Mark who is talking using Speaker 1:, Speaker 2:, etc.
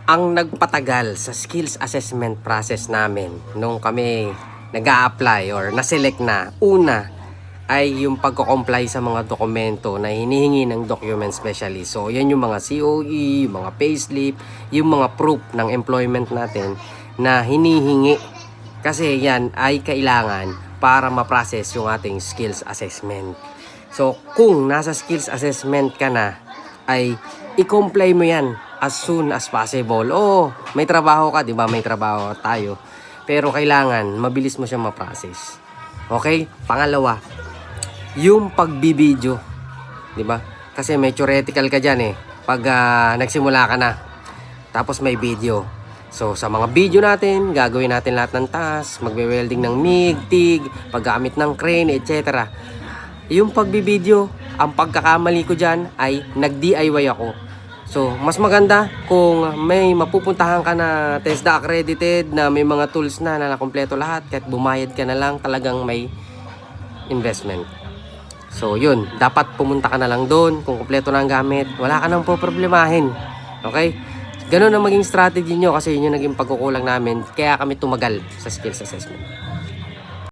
Speaker 1: Ang nagpatagal sa skills assessment process namin nung kami nag-a-apply or na-select na, una ay yung pagko-comply sa mga dokumento na hinihingi ng document specialist. So yan yung mga COE, yung mga payslip, yung mga proof ng employment natin na hinihingi. Kasi yan ay kailangan para ma-process yung ating skills assessment. So kung nasa skills assessment ka na, ay i-comply mo yan as soon as possible. Oo, may trabaho ka, di ba? May trabaho tayo. Pero kailangan mabilis mo siya ma-process. Okay? Pangalawa, yung pagbibideo, di ba? Kasi may theoretical ka diyan eh. Pag nagsimula ka na, tapos may video. So sa mga video natin, gagawin natin lahat ng task, magwe-welding ng MIG, TIG, paggamit ng crane, etc. Yung pagbibideo, ang pagkakamali ko dyan ay nag-DIY ako. So, mas maganda kung may mapupuntahan ka na TESDA accredited na may mga tools na nakumpleto lahat, kahit bumayad ka na lang, talagang may investment. So, yun, dapat pumunta ka na lang doon kung kumpleto na ang gamit, wala ka nang poproblemahin. Okay? Ganun ang maging strategy nyo kasi yun yung naging pagkukulang namin, kaya kami tumagal sa skills assessment.